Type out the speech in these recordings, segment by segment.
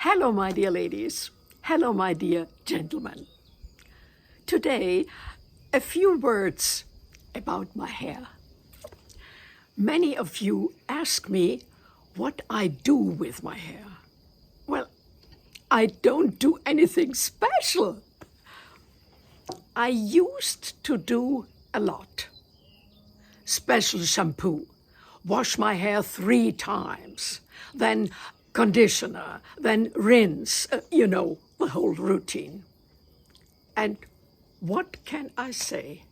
Hello, my dear ladies. Hello, my dear gentlemen. Today, a few words about my hair. Many of you ask me what I do with my hair. Well, I don't do anything special. I used to do a lot. Special shampoo, wash my hair 3 times, then conditioner, then rinse, the whole routine. And what can I say?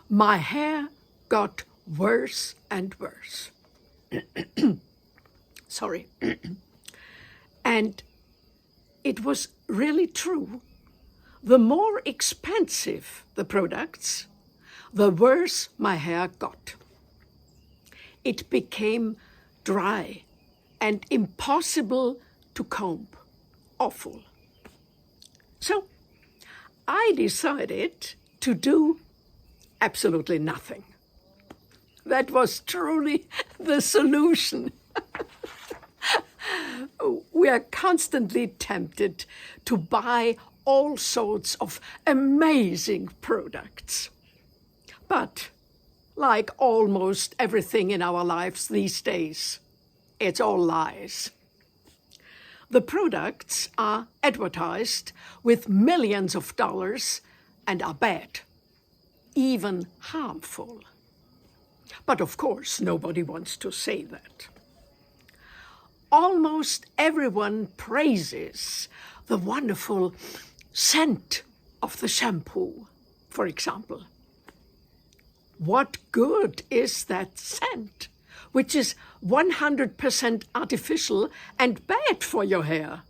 My hair got worse and worse. Sorry. And it was really true. The more expensive the products, the worse my hair got. It became dry and impossible to comb. Awful. So I decided to do absolutely nothing. That was truly the solution. We are constantly tempted to buy all sorts of amazing products. But like almost everything in our lives these days, it's all lies. The products are advertised with millions of dollars and are bad, even harmful. But of course, nobody wants to say that. Almost everyone praises the wonderful scent of the shampoo, for example. What good is that scent, which is 100% artificial and bad for your hair?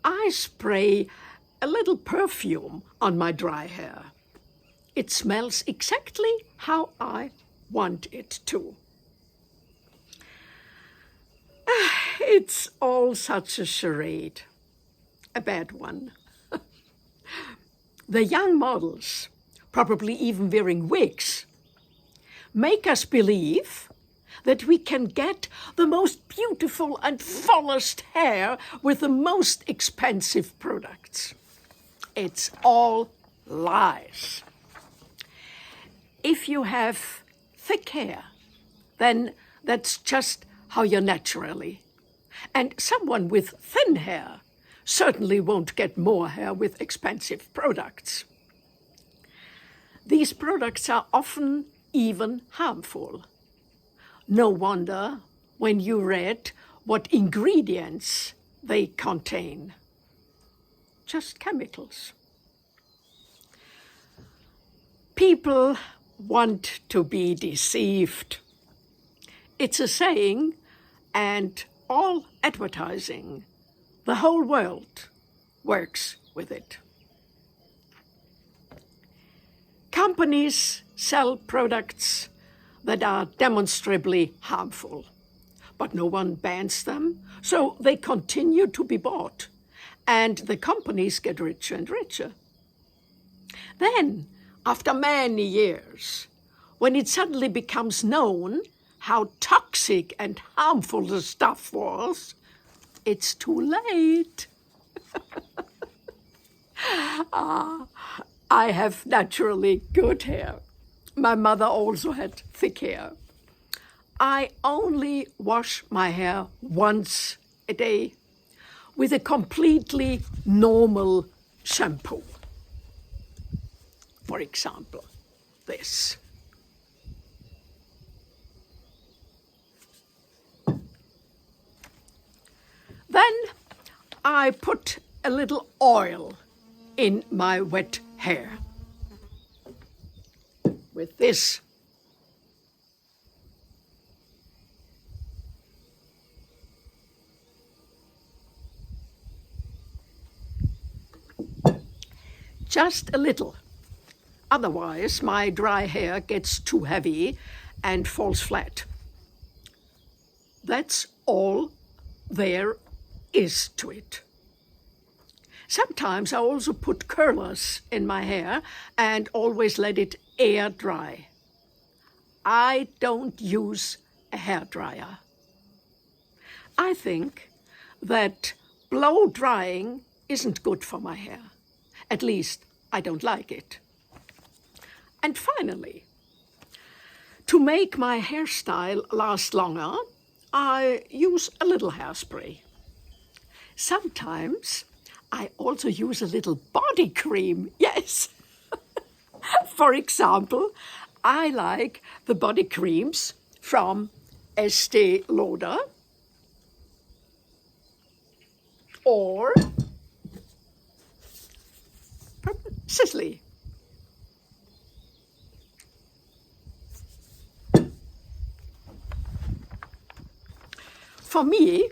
I spray a little perfume on my dry hair. It smells exactly how I want it to. It's all such a charade, a bad one. The young models, probably even wearing wigs, make us believe that we can get the most beautiful and fullest hair with the most expensive products. It's all lies. If you have thick hair, then that's just how you're naturally. And someone with thin hair certainly won't get more hair with expensive products. These products are often even harmful. No wonder when you read what ingredients they contain. Just chemicals. People want to be deceived. It's a saying, and all advertising, the whole world works with it. Companies sell products that are demonstrably harmful, but no one bans them, so they continue to be bought, and the companies get richer and richer. Then, after many years, when it suddenly becomes known how toxic and harmful the stuff was, it's too late. I have naturally good hair. My mother also had thick hair. I only wash my hair once a day with a completely normal shampoo. For example, this. Then I put a little oil in my wet hair with this. Just a little. Otherwise, my dry hair gets too heavy and falls flat. That's all there is to it. Sometimes I also put curlers in my hair and always let it air dry. I don't use a hairdryer. I think that blow drying isn't good for my hair. At least, I don't like it. And finally, to make my hairstyle last longer, I use a little hairspray. Sometimes I also use a little body cream, yes. For example, I like the body creams from Estee Lauder or Sisley. For me,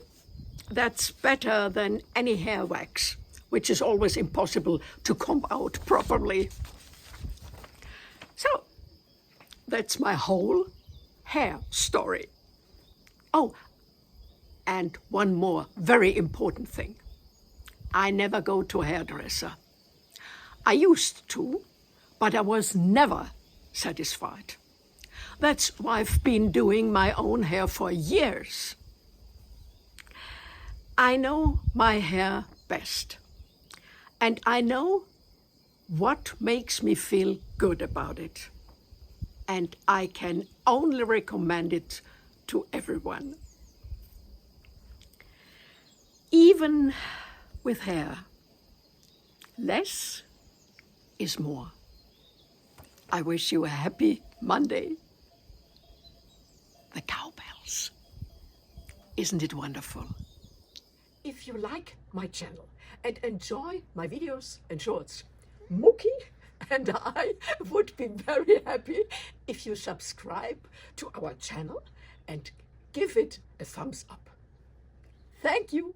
that's better than any hair wax, which is always impossible to comb out properly. So, that's my whole hair story. Oh, and one more very important thing. I never go to a hairdresser. I used to, but I was never satisfied. That's why I've been doing my own hair for years. I know my hair best, and I know what makes me feel good about it. And I can only recommend it to everyone. Even with hair, less is more. I wish you a happy Monday. The cowbells. Isn't it wonderful? If you like my channel and enjoy my videos and shorts, Mookie and I would be very happy if you subscribe to our channel and give it a thumbs up. Thank you.